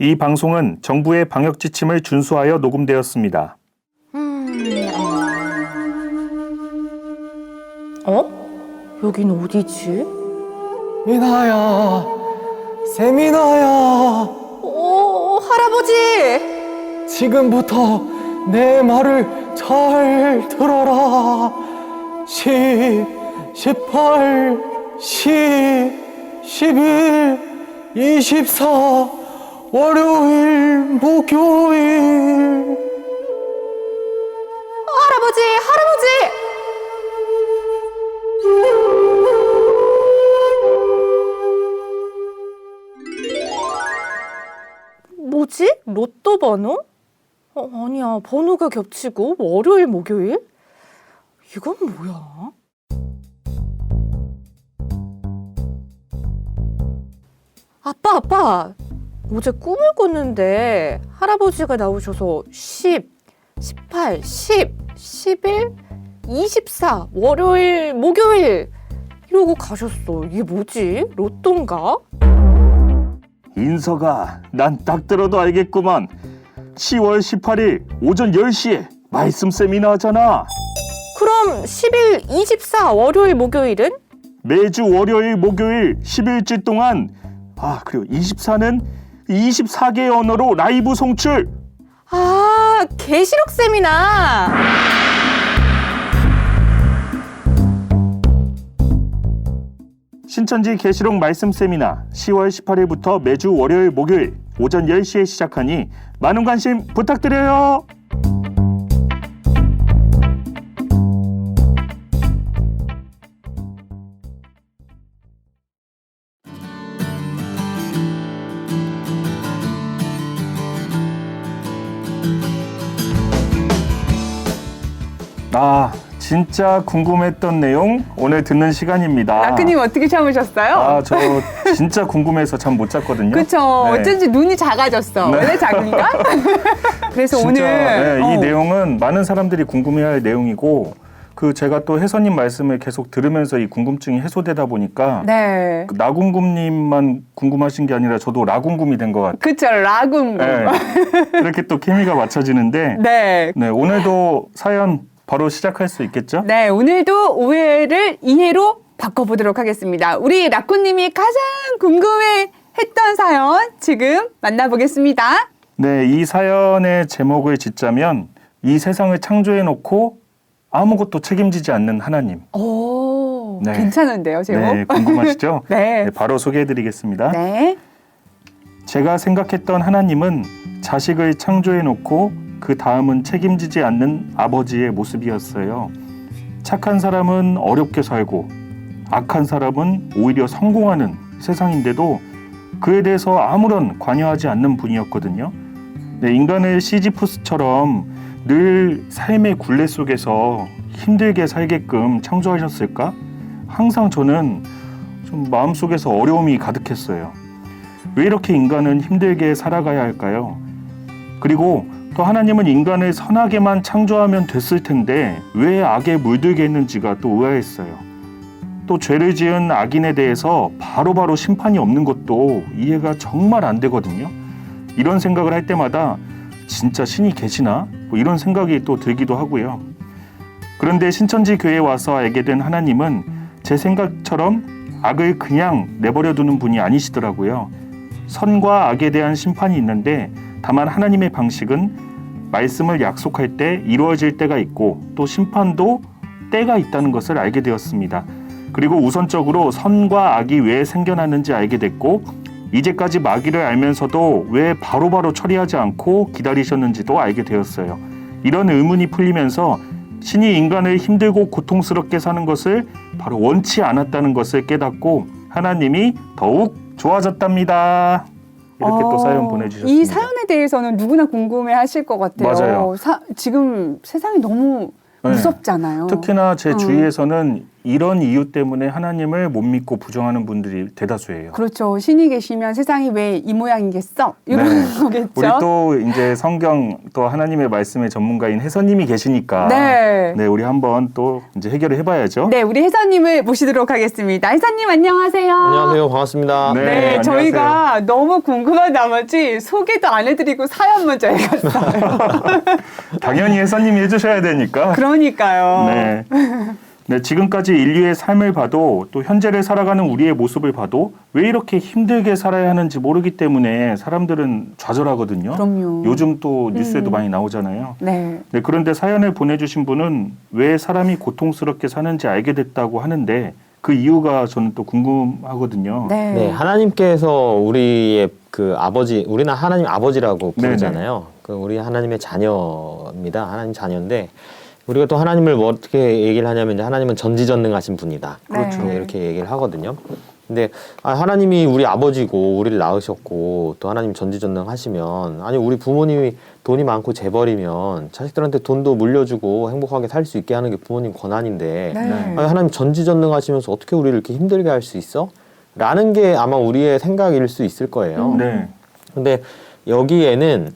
이 방송은 정부의 방역 지침을 준수하여 녹음되었습니다. 여긴 어디지? 미나야, 세미나야, 할아버지! 지금부터 내 말을 잘 들어라. 18, 11, 24, 월요일, 목요일. 할아버지! 뭐지? 로또 번호? 아니야, 번호가 겹치고 월요일, 목요일? 이건 뭐야? 아빠! 어제 꿈을 꿨는데 할아버지가 나오셔서 10, 18, 10, 11, 24, 월요일, 목요일 이러고 가셨어. 이게 뭐지? 로또인가? 인서가 난 딱 들어도 알겠구만. 10월 18일 오전 10시에 말씀 세미나 하잖아. 그럼 10일, 24, 월요일, 목요일은? 매주 월요일, 목요일 10일째 동안 그리고 24는 24개의 언어로 라이브 송출. 계시록 세미나. 신천지 계시록 말씀 세미나 10월 18일부터 매주 월요일, 목요일 오전 10시에 시작하니 많은 관심 부탁드려요. 진짜 궁금했던 내용 오늘 듣는 시간입니다. 라크님 어떻게 참으셨어요? 저 진짜 궁금해서 잠 못 잤거든요. 그쵸. 네. 어쩐지 눈이 작아졌어. 네. 원래 작은가? 그래서 진짜, 오늘 이 내용은 많은 사람들이 궁금해할 내용이고 제가 또 혜선님 말씀을 계속 들으면서 이 궁금증이 해소되다 보니까 네. 나궁금님만 궁금하신 게 아니라 저도 라궁금이 된 것 같아요. 그쵸. 라궁금. 네. 이렇게 또 케미가 맞춰지는데 네. 오늘도 사연 바로 시작할 수 있겠죠? 네. 오늘도 오해를 이해로 바꿔보도록 하겠습니다. 우리 라쿠님이 가장 궁금해했던 사연 지금 만나보겠습니다. 네, 이 사연의 제목을 짓자면 이 세상을 창조해놓고 아무것도 책임지지 않는 하나님. 오, 네. 괜찮은데요, 제목? 네, 궁금하시죠? 네. 바로 소개해드리겠습니다. 네. 제가 생각했던 하나님은 자식을 창조해놓고 그 다음은 책임지지 않는 아버지의 모습이었어요. 착한 사람은 어렵게 살고 악한 사람은 오히려 성공하는 세상인데도 그에 대해서 아무런 관여하지 않는 분이었거든요. 네, 인간을 시지푸스처럼 늘 삶의 굴레 속에서 힘들게 살게끔 창조하셨을까? 항상 저는 좀 마음속에서 어려움이 가득했어요. 왜 이렇게 인간은 힘들게 살아가야 할까요? 그리고 또 하나님은 인간을 선하게만 창조하면 됐을 텐데 왜 악에 물들게 했는지가 또 의아했어요. 또 죄를 지은 악인에 대해서 바로바로 심판이 없는 것도 이해가 정말 안 되거든요. 이런 생각을 할 때마다 진짜 신이 계시나? 이런 생각이 또 들기도 하고요. 그런데 신천지 교회에 와서 알게 된 하나님은 제 생각처럼 악을 그냥 내버려두는 분이 아니시더라고요. 선과 악에 대한 심판이 있는데 다만 하나님의 방식은 말씀을 약속할 때 이루어질 때가 있고 또 심판도 때가 있다는 것을 알게 되었습니다. 그리고 우선적으로 선과 악이 왜 생겨났는지 알게 됐고 이제까지 마귀를 알면서도 왜 바로바로 처리하지 않고 기다리셨는지도 알게 되었어요. 이런 의문이 풀리면서 신이 인간을 힘들고 고통스럽게 사는 것을 바로 원치 않았다는 것을 깨닫고 하나님이 더욱 좋아졌답니다. 이렇게 또 사연 보내주셨습니다. 이 사연에 대해서는 누구나 궁금해하실 것 같아요. 맞아요. 지금 세상이 너무 무섭잖아요. 특히나 제 주위에서는 이런 이유 때문에 하나님을 못 믿고 부정하는 분들이 대다수예요. 그렇죠. 신이 계시면 세상이 왜 이 모양이겠어? 이런 네. 거겠죠. 우리 또 이제 성경 또 하나님의 말씀의 전문가인 혜선님이 계시니까 네. 우리 한번 또 이제 해결을 해봐야죠. 네, 우리 혜선님을 모시도록 하겠습니다. 혜선님 안녕하세요. 안녕하세요. 반갑습니다. 네. 네, 안녕하세요. 저희가 너무 궁금한 나머지 소개도 안 해드리고 사연 먼저 해갔어요. 당연히 혜선님이 해주셔야 되니까. 그러니까요. 네. 네, 지금까지 인류의 삶을 봐도 또 현재를 살아가는 우리의 모습을 봐도 왜 이렇게 힘들게 살아야 하는지 모르기 때문에 사람들은 좌절하거든요. 그럼요. 요즘 또 뉴스에도 많이 나오잖아요. 네. 네, 그런데 사연을 보내주신 분은 왜 사람이 고통스럽게 사는지 알게 됐다고 하는데 그 이유가 저는 또 궁금하거든요. 네. 네, 하나님께서 우리의 그 아버지, 우리는 하나님 아버지라고 부르잖아요. 그 우리 하나님의 자녀입니다. 하나님 자녀인데 우리가 또 하나님을 뭐 어떻게 얘기를 하냐면 이제 하나님은 전지전능하신 분이다. 그렇죠. 네, 이렇게 얘기를 하거든요. 근데 하나님이 우리 아버지고 우리를 낳으셨고 또 하나님 전지전능하시면 아니 우리 부모님이 돈이 많고 재벌이면 자식들한테 돈도 물려주고 행복하게 살 수 있게 하는 게 부모님 권한인데 네. 아니, 하나님 전지전능하시면서 어떻게 우리를 이렇게 힘들게 할 수 있어? 라는 게 아마 우리의 생각일 수 있을 거예요. 네. 근데 여기에는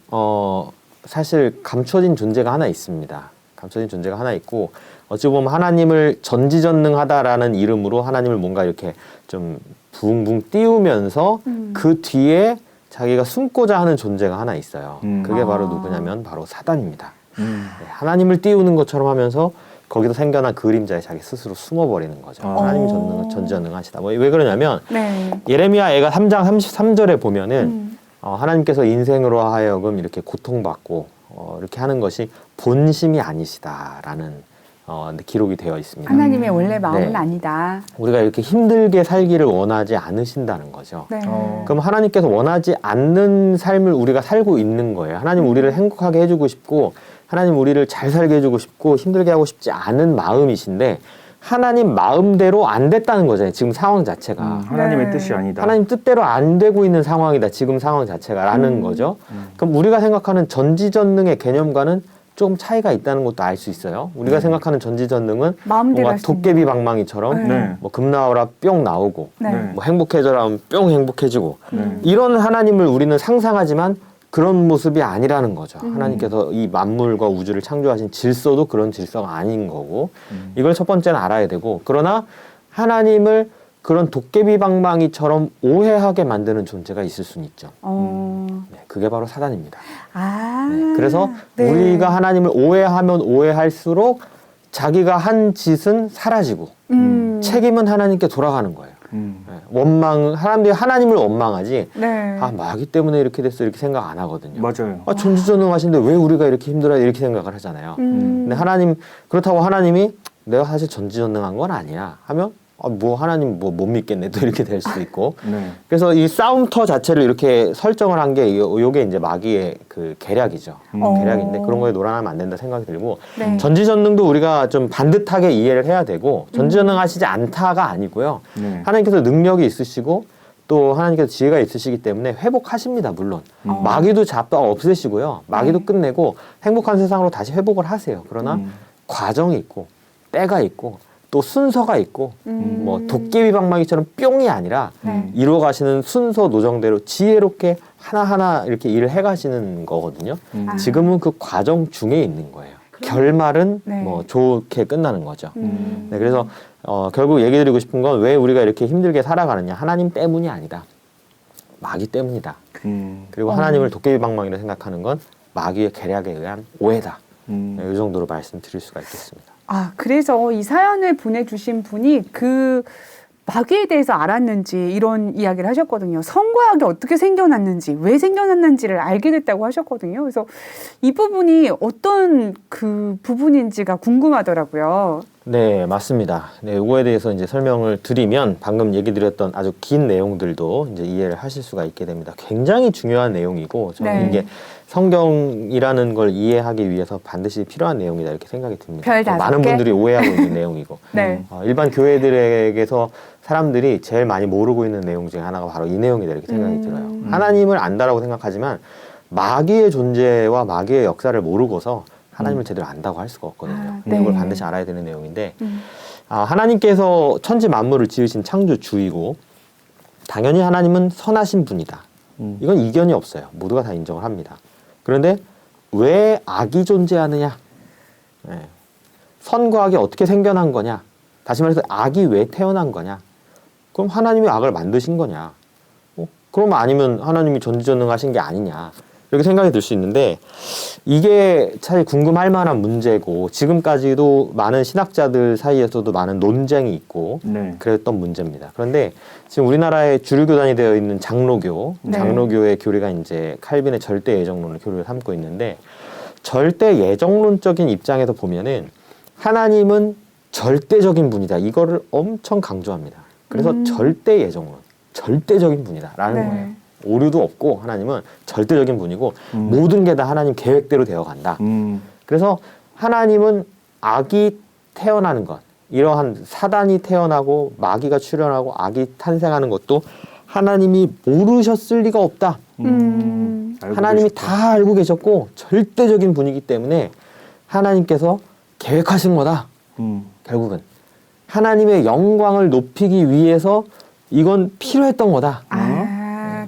사실 감춰진 존재가 하나 있습니다. 감춰진 존재가 하나 있고 어찌 보면 하나님을 전지전능하다라는 이름으로 하나님을 뭔가 이렇게 좀 붕붕 띄우면서 그 뒤에 자기가 숨고자 하는 존재가 하나 있어요. 그게 바로 누구냐면 바로 사단입니다. 네, 하나님을 띄우는 것처럼 하면서 거기서 생겨난 그림자에 자기 스스로 숨어버리는 거죠. 하나님이 전지전능하시다. 왜 그러냐면 네. 예레미야 애가 3장 33절에 보면은 하나님께서 인생으로 하여금 이렇게 고통받고 이렇게 하는 것이 본심이 아니시다라는 기록이 되어 있습니다. 하나님의 원래 마음은 네. 아니다. 우리가 이렇게 힘들게 살기를 원하지 않으신다는 거죠. 네. 그럼 하나님께서 원하지 않는 삶을 우리가 살고 있는 거예요. 하나님 우리를 행복하게 해주고 싶고 하나님 우리를 잘 살게 해주고 싶고 힘들게 하고 싶지 않은 마음이신데 하나님 마음대로 안 됐다는 거잖아요. 지금 상황 자체가. 하나님의 네. 뜻이 아니다. 하나님 뜻대로 안 되고 있는 상황이다. 지금 상황 자체가 라는 거죠. 그럼 우리가 생각하는 전지전능의 개념과는 좀 차이가 있다는 것도 알 수 있어요. 우리가 생각하는 전지전능은 마음대로 뭔가 할 수 있는 도깨비 방망이처럼 네. 뭐 금 나오라 뿅 나오고 네. 네. 뭐 행복해져라 하면 뿅 행복해지고 네. 이런 하나님을 우리는 상상하지만 그런 모습이 아니라는 거죠. 하나님께서 이 만물과 우주를 창조하신 질서도 그런 질서가 아닌 거고 이걸 첫 번째는 알아야 되고 그러나 하나님을 그런 도깨비 방망이처럼 오해하게 만드는 존재가 있을 수는 있죠. 네, 그게 바로 사단입니다. 아. 네, 그래서 네. 우리가 하나님을 오해하면 오해할수록 자기가 한 짓은 사라지고 책임은 하나님께 돌아가는 거예요. 네, 사람들이 하나님을 원망하지 네. 마귀 때문에 이렇게 됐어 이렇게 생각 안 하거든요. 맞아요. 전지전능하신데 왜 우리가 이렇게 힘들어야 이렇게 생각을 하잖아요. 근데 그렇다고 하나님이 내가 사실 전지전능한 건 아니야 하면 뭐 하나님 뭐 못 믿겠네 또 이렇게 될 수도 있고. 네. 그래서 이 싸움터 자체를 이렇게 설정을 한 게 요게 이제 마귀의 그 계략이죠. 계략인데 그런 거에 놀아나면 안 된다 생각이 들고 네. 전지전능도 우리가 좀 반듯하게 이해를 해야 되고 전지전능하시지 않다가 아니고요. 네. 하나님께서 능력이 있으시고 또 하나님께서 지혜가 있으시기 때문에 회복하십니다. 물론 마귀도 잡아 없애시고요. 마귀도 끝내고 행복한 세상으로 다시 회복을 하세요. 그러나 과정이 있고 때가 있고 또 순서가 있고 뭐 도깨비 방망이처럼 뿅이 아니라 이루어 가시는 순서 노정대로 지혜롭게 하나하나 이렇게 일을 해 가시는 거거든요. 지금은 그 과정 중에 있는 거예요. 결말은 네. 뭐 좋게 끝나는 거죠. 네, 그래서 결국 얘기 드리고 싶은 건 왜 우리가 이렇게 힘들게 살아가느냐. 하나님 때문이 아니다. 마귀 때문이다. 그리고 하나님을 도깨비 방망이로 생각하는 건 마귀의 계략에 의한 오해다. 네, 이 정도로 말씀드릴 수가 있겠습니다. 아, 그래서 이 사연을 보내주신 분이 그 마귀에 대해서 알았는지 이런 이야기를 하셨거든요. 선과 악이 어떻게 생겨났는지, 왜 생겨났는지를 알게 됐다고 하셨거든요. 그래서 이 부분이 어떤 그 부분인지가 궁금하더라고요. 네, 맞습니다. 네, 이거에 대해서 이제 설명을 드리면 방금 얘기 드렸던 아주 긴 내용들도 이제 이해를 하실 수가 있게 됩니다. 굉장히 중요한 내용이고 저는 네. 이게 성경이라는 걸 이해하기 위해서 반드시 필요한 내용이다 이렇게 생각이 듭니다. 별 5개? 많은 분들이 오해하고 있는 내용이고 네. 일반 교회들에게서 사람들이 제일 많이 모르고 있는 내용 중에 하나가 바로 이 내용이다 이렇게 생각이 들어요. 하나님을 안다라고 생각하지만 마귀의 존재와 마귀의 역사를 모르고서 하나님을 제대로 안다고 할 수가 없거든요. 아, 근데 네. 이걸 반드시 알아야 되는 내용인데 하나님께서 천지 만물을 지으신 창조주이고 당연히 하나님은 선하신 분이다. 이건 이견이 없어요. 모두가 다 인정을 합니다. 그런데 왜 악이 존재하느냐? 네. 선과 악이 어떻게 생겨난 거냐? 다시 말해서 악이 왜 태어난 거냐? 그럼 하나님이 악을 만드신 거냐? 그럼 아니면 하나님이 전지전능하신 게 아니냐? 이렇게 생각이 들 수 있는데 이게 사실 궁금할 만한 문제고 지금까지도 많은 신학자들 사이에서도 많은 논쟁이 있고 네. 그랬던 문제입니다. 그런데 지금 우리나라의 주류 교단이 되어 있는 장로교, 네. 장로교의 교리가 이제 칼빈의 절대 예정론을 교리를 삼고 있는데 절대 예정론적인 입장에서 보면은 하나님은 절대적인 분이다. 이거를 엄청 강조합니다. 그래서 절대 예정론, 절대적인 분이다라는 네. 거예요. 오류도 없고 하나님은 절대적인 분이고 모든 게 다 하나님 계획대로 되어 간다. 그래서 하나님은 악이 태어나는 것, 이러한 사단이 태어나고 마귀가 출현하고 악이 탄생하는 것도 하나님이 모르셨을 리가 없다. 알고 하나님이 계셨다. 다 알고 계셨고 절대적인 분이기 때문에 하나님께서 계획하신 거다. 결국은 하나님의 영광을 높이기 위해서 이건 필요했던 거다.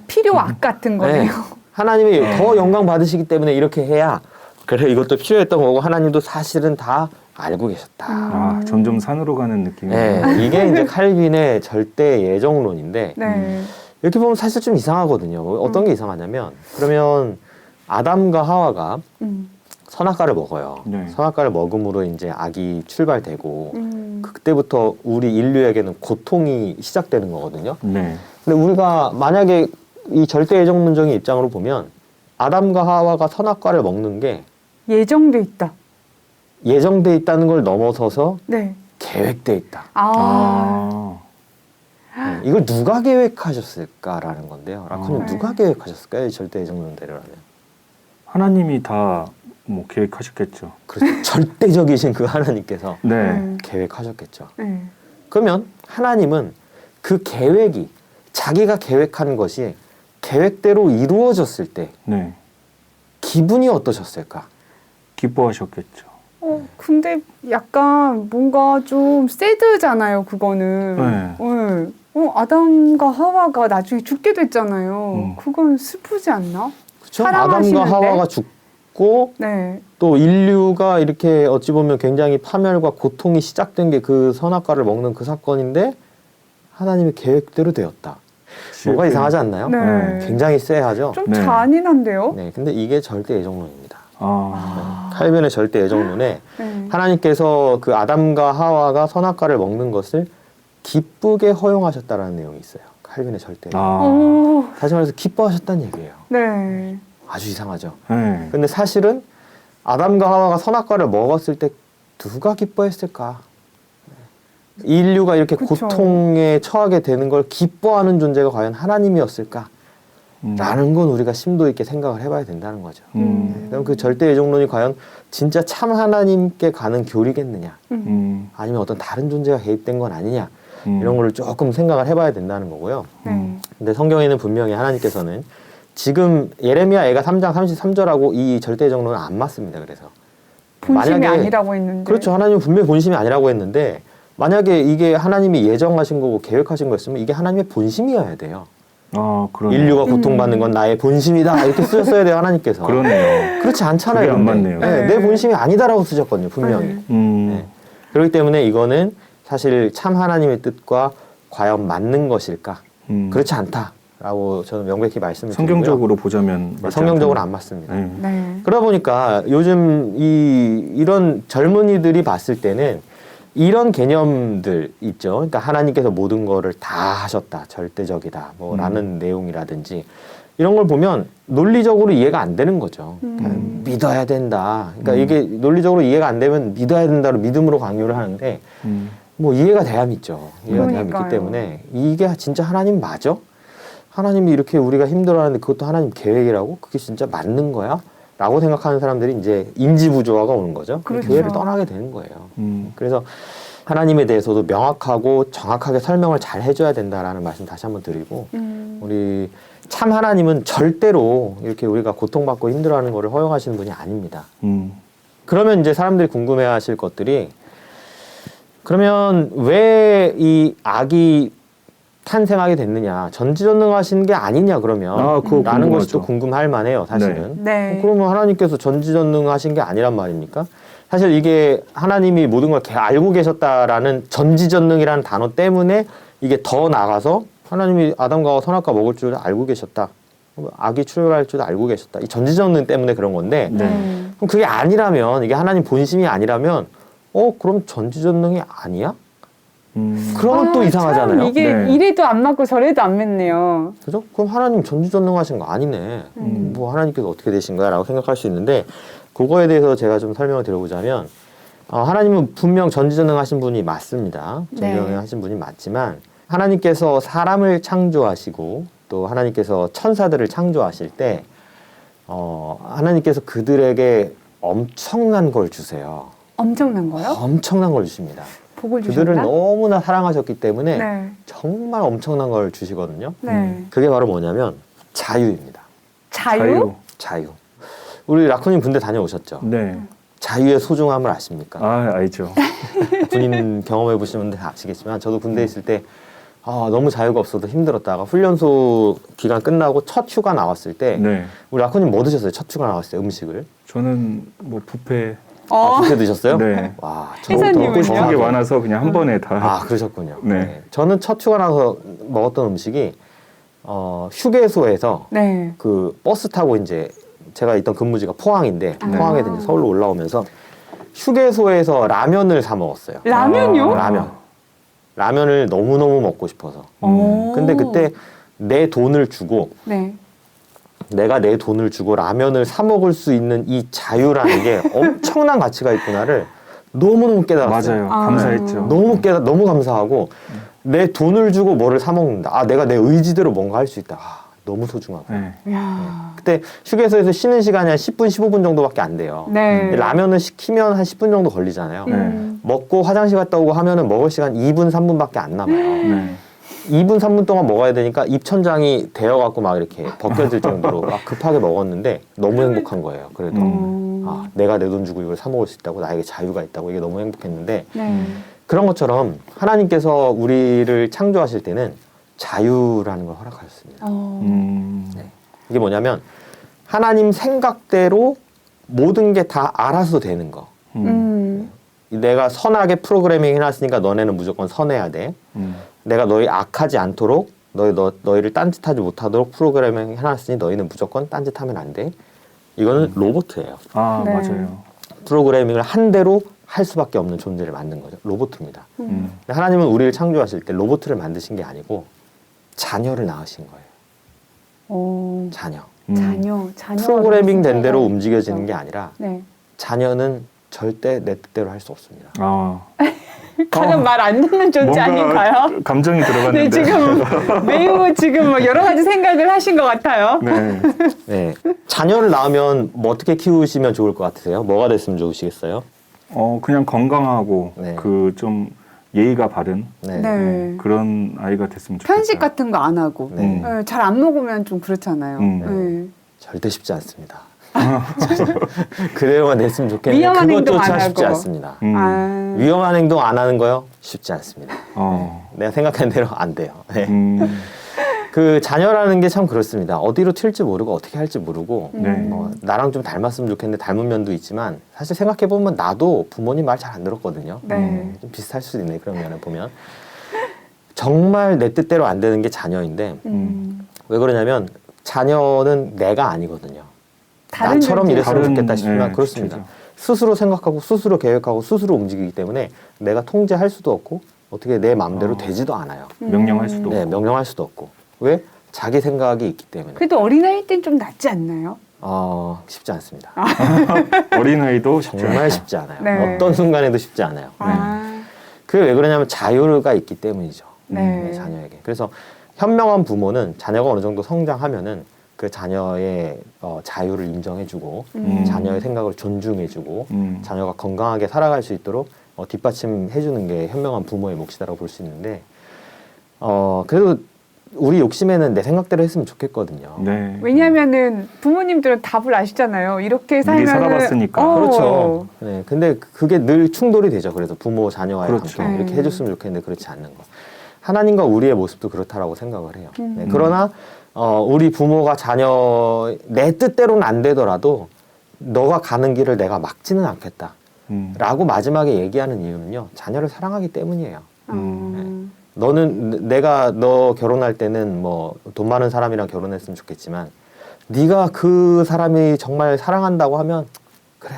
필요 악 같은 거네요. 네. 하나님이 더 영광 받으시기 때문에 이렇게 해야 그래 이것도 필요했던 거고 하나님도 사실은 다 알고 계셨다. 아, 점점 산으로 가는 느낌이에요. 네, 이게 이제 칼빈의 절대 예정론인데 네. 이렇게 보면 사실 좀 이상하거든요. 어떤 게 이상하냐면 그러면 아담과 하와가 선악과를 먹어요. 네. 선악과를 먹음으로 이제 악이 출발되고 그때부터 우리 인류에게는 고통이 시작되는 거거든요. 네. 근데 우리가 만약에 이 절대 예정론적인 입장으로 보면 아담과 하와가 선악과를 먹는 게 예정돼 있다. 예정돼 있다는 걸 넘어서서 네. 계획돼 있다. 아. 네, 이걸 누가 계획하셨을까라는 건데요. 라쿤은 아. 누가 계획하셨을까요? 이 절대 예정론대로라면. 하나님이 다 뭐 계획하셨겠죠. 그렇죠. 절대적이신 그 하나님께서 네. 계획하셨겠죠. 네. 그러면 하나님은 그 계획이 자기가 계획한 것이 계획대로 이루어졌을 때 네. 기분이 어떠셨을까? 기뻐하셨겠죠. 근데 약간 뭔가 좀 새드잖아요, 그거는. 네. 아담과 하와가 나중에 죽게 됐잖아요. 그건 슬프지 않나? 그렇죠? 사랑하시는데? 아담과 하와가 죽고 네. 또 인류가 이렇게 어찌 보면 굉장히 파멸과 고통이 시작된 게 그 선악과를 먹는 그 사건인데 하나님의 계획대로 되었다. 뭔가 이상하지 않나요? 네. 굉장히 쎄하죠? 좀 네. 잔인한데요? 네, 근데 이게 절대 예정론입니다. 아. 칼빈의 절대 예정론에 네. 하나님께서 그 아담과 하와가 선악과를 먹는 것을 기쁘게 허용하셨다라는 내용이 있어요. 칼빈의 절대. 아. 오, 다시 말해서 기뻐하셨다는 얘기예요. 네. 아주 이상하죠. 네. 근데 사실은 아담과 하와가 선악과를 먹었을 때 누가 기뻐했을까? 인류가 이렇게 그쵸. 고통에 처하게 되는 걸 기뻐하는 존재가 과연 하나님이었을까? 라는 건 우리가 심도 있게 생각을 해봐야 된다는 거죠. 그럼 그 절대 예정론이 과연 진짜 참 하나님께 가는 교리겠느냐? 아니면 어떤 다른 존재가 개입된 건 아니냐? 이런 거를 조금 생각을 해봐야 된다는 거고요. 네. 근데 성경에는 분명히 하나님께서는 지금 예레미야 애가 3장 33절하고 이 절대 예정론은 안 맞습니다. 그래서 본심이 만약에- 아니라고 했는데. 그렇죠. 하나님은 분명히 본심이 아니라고 했는데 만약에 이게 하나님이 예정하신 거고 계획하신 거였으면 이게 하나님의 본심이어야 돼요. 아, 그러네. 인류가 고통받는 건 나의 본심이다 이렇게 쓰셨어야 돼요. 하나님께서. 그러네요. 그렇지 않잖아요. 그게 안 근데. 맞네요. 네, 내 본심이 아니다라고 쓰셨거든요. 분명히. 네. 그렇기 때문에 이거는 사실 참 하나님의 뜻과 과연 맞는 것일까? 그렇지 않다라고 저는 명백히 말씀을 드리고요. 성경적으로 보자면 맞지 성경적으로 않다는- 안 맞습니다. 네. 네. 그러다 보니까 요즘 이런 젊은이들이 봤을 때는 이런 개념들 있죠. 그러니까 하나님께서 모든 거를 다 하셨다, 절대적이다, 뭐라는 내용이라든지 이런 걸 보면 논리적으로 이해가 안 되는 거죠. 그러니까 믿어야 된다. 그러니까 이게 논리적으로 이해가 안 되면 믿어야 된다로 믿음으로 강요를 하는데 뭐 이해가 돼야 믿죠. 이해가 돼야 믿기 그러니까요. 때문에 이게 진짜 하나님 맞아? 하나님이 이렇게 우리가 힘들어하는데 그것도 하나님 계획이라고? 그게 진짜 맞는 거야? 라고 생각하는 사람들이 이제 인지부조화가 오는 거죠. 그렇죠. 교회를 떠나게 되는 거예요. 그래서 하나님에 대해서도 명확하고 정확하게 설명을 잘 해줘야 된다라는 말씀 다시 한번 드리고 우리 참 하나님은 절대로 이렇게 우리가 고통받고 힘들어하는 것을 허용하시는 분이 아닙니다. 그러면 이제 사람들이 궁금해하실 것들이 그러면 왜 이 악이 탄생하게 됐느냐? 전지전능하신 게 아니냐 그러면 그거 라는 것이 또 궁금하죠. 궁금할 만해요. 사실은. 네. 그러면 하나님께서 전지전능하신 게 아니란 말입니까? 사실 이게 하나님이 모든 걸 알고 계셨다라는 전지전능이라는 단어 때문에 이게 더 나가서 하나님이 아담과 선악과 먹을 줄 알고 계셨다. 악이 출현할 줄 알고 계셨다. 이 전지전능 때문에 그런 건데 네. 그럼 그게 아니라면 이게 하나님 본심이 아니라면 그럼 전지전능이 아니야? 그러면 또 이상하잖아요. 참 이게 네. 이래도 안 맞고 저래도 안 맞네요. 그죠? 그럼 하나님 전지전능하신 거 아니네. 뭐 하나님께서 어떻게 되신 거야? 라고 생각할 수 있는데 그거에 대해서 제가 좀 설명을 드려보자면 하나님은 분명 전지전능하신 분이 맞습니다. 전지전능하신 분이 맞지만 하나님께서 사람을 창조하시고 또 하나님께서 천사들을 창조하실 때 하나님께서 그들에게 엄청난 걸 주세요. 엄청난 거요? 엄청난 걸 주십니다. 복을 그들을 주셨나? 너무나 사랑하셨기 때문에 네. 정말 엄청난 걸 주시거든요. 네. 그게 바로 뭐냐면 자유입니다. 자유? 자유. 우리 라쿠님 군대 다녀오셨죠? 네. 자유의 소중함을 아십니까? 알죠. 군인 경험해 보시면 아시겠지만 저도 군대에 있을 때 너무 자유가 없어서 힘들었다가 훈련소 기간 끝나고 첫 휴가 나왔을 때 네. 우리 라쿠님 뭐 드셨어요? 첫 휴가 나왔을 때 음식을? 저는 뭐 뷔페 뷔페 드셨어요? 네. 와, 회사님은요? 먹고 싶은 게 많아서 그냥 한 번에 다. 그러셨군요. 네. 저는 첫 휴가 나서 먹었던 음식이 휴게소에서 네. 그 버스 타고 이제 제가 있던 근무지가 포항인데 포항에서 이제 서울로 올라오면서 휴게소에서 라면을 사 먹었어요. 라면요? 라면을 너무너무 먹고 싶어서. 오. 근데 그때 내 돈을 주고 네. 내가 내 돈을 주고 라면을 사 먹을 수 있는 이 자유라는 게 엄청난 가치가 있구나를 너무너무 깨달았어요. 맞아요. 감사했죠. 너무 감사하고 내 돈을 주고 뭐를 사 먹는다. 내가 내 의지대로 뭔가 할 수 있다. 너무 소중하고. 네. 이야. 그때 휴게소에서 쉬는 시간이 한 10분, 15분 정도밖에 안 돼요. 네. 라면을 시키면 한 10분 정도 걸리잖아요. 네. 먹고 화장실 갔다 오고 하면은 먹을 시간 2분, 3분밖에 안 남아요. 네. 2분, 3분 동안 먹어야 되니까 입천장이 데어갖고 막 이렇게 벗겨질 정도로 막 급하게 먹었는데 너무 행복한 거예요. 그래도 내가 내 돈 주고 이걸 사 먹을 수 있다고, 나에게 자유가 있다고, 이게 너무 행복했는데 네. 그런 것처럼 하나님께서 우리를 창조하실 때는 자유라는 걸 허락하셨습니다. 이게 뭐냐면 하나님 생각대로 모든 게 다 알아서 되는 거. 내가 선하게 프로그래밍 해놨으니까 너네는 무조건 선해야 돼. 내가 너희 악하지 않도록 너희를 딴짓하지 못하도록 프로그래밍 해놨으니 너희는 무조건 딴짓하면 안 돼. 이거는 로봇이에요. 네. 맞아요. 프로그래밍을 한 대로 할 수밖에 없는 존재를 만든 거죠. 로봇입니다. 하나님은 우리를 창조하실 때 로봇을 만드신 게 아니고 자녀를 낳으신 거예요. 자녀. 자녀. 프로그래밍 된 대로 움직여지는 게 아니라 네. 자녀는 절대 내 뜻대로 할 수 없습니다. 가장 말 안 듣는 존재 아닌가요? 감정이 네, 들어갔는데. 지금 매우 지금 뭐 여러 가지 생각을 하신 것 같아요. 네. 네. 자녀를 낳으면 뭐 어떻게 키우시면 좋을 것 같으세요? 뭐가 됐으면 좋으시겠어요? 그냥 건강하고 네. 그 좀 예의가 바른 네. 그런 아이가 됐으면 좋겠다. 편식 같은 거 안 하고 네. 잘 안 먹으면 좀 그렇잖아요. 네. 절대 쉽지 않습니다. 그래야만 됐으면 좋겠는데 위험한 행동 안 그것조차 하고. 쉽지 않습니다. 아, 위험한 행동 안 하는 거요? 쉽지 않습니다. 어. 내가 생각한 대로 안 돼요. 네. 음. 그 자녀라는 게 참 그렇습니다. 어디로 튈지 모르고 어떻게 할지 모르고 네. 나랑 좀 닮았으면 좋겠는데 닮은 면도 있지만 사실 생각해보면 나도 부모님 말 잘 안 들었거든요. 네. 좀 비슷할 수도 있네 그런 면을 보면. 정말 내 뜻대로 안 되는 게 자녀인데 왜 그러냐면 자녀는 내가 아니거든요. 다른 나처럼 존재. 이랬으면 좋겠다 싶으면 네, 그렇습니다. 주체죠. 스스로 생각하고 스스로 계획하고 스스로 움직이기 때문에 내가 통제할 수도 없고 어떻게 내 마음대로 되지도 않아요. 명령할 수도 네, 없고. 명령할 수도 없고. 왜? 자기 생각이 있기 때문에. 그래도 어린아이 땐 좀 낫지 않나요? 쉽지 않습니다. 어린아이도 쉽지 정말 않다. 쉽지 않아요. 네. 어떤 순간에도 쉽지 않아요. 아, 그게 왜 그러냐면 자유가 있기 때문이죠. 네. 자녀에게. 그래서 현명한 부모는 자녀가 어느 정도 성장하면은 그 자녀의 자유를 인정해주고 자녀의 생각을 존중해주고 자녀가 건강하게 살아갈 수 있도록 뒷받침해주는 게 현명한 부모의 몫이라고 볼 수 있는데 그래도 우리 욕심에는 내 생각대로 했으면 좋겠거든요. 네. 왜냐하면은 부모님들은 답을 아시잖아요. 이렇게 미리 살면은 살아봤으니까. 그렇죠. 네, 근데 그게 늘 충돌이 되죠. 그래서 부모 자녀와의 그렇죠. 관계 이렇게 해줬으면 좋겠는데 그렇지 않는 거. 하나님과 우리의 모습도 그렇다라고 생각을 해요. 네, 그러나 우리 부모가 자녀 내 뜻대로는 안 되더라도 너가 가는 길을 내가 막지는 않겠다. 라고 마지막에 얘기하는 이유는요. 자녀를 사랑하기 때문이에요. 너는 내가 너 결혼할 때는 뭐 돈 많은 사람이랑 결혼했으면 좋겠지만 네가 그 사람이 정말 사랑한다고 하면 그래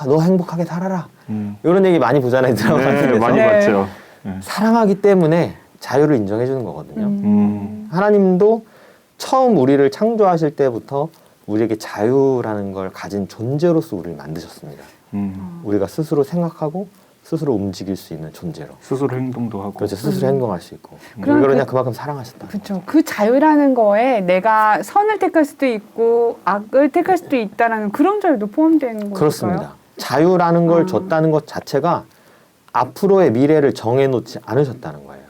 너 행복하게 살아라. 이런 얘기 많이 보잖아요. 드라마 네, 같은 데서. 많이 네. 봤죠. 네. 사랑하기 때문에 자유를 인정해 주는 거거든요. 음. 하나님도 처음 우리를 창조하실 때부터 우리에게 자유라는 걸 가진 존재로서 우리를 만드셨습니다. 우리가 스스로 생각하고 스스로 움직일 수 있는 존재로. 스스로 행동도 하고. 그렇죠. 스스로 행동할 수 있고. 왜 그럼 그러냐? 그만큼 사랑하셨다. 그렇죠. 그 자유라는 거에 내가 선을 택할 수도 있고 악을 택할 수도 있다라는 그런 자유도 포함되는 걸까요? 그렇습니다. 자유라는 걸 줬다는 것 자체가 앞으로의 미래를 정해놓지 않으셨다는 거예요.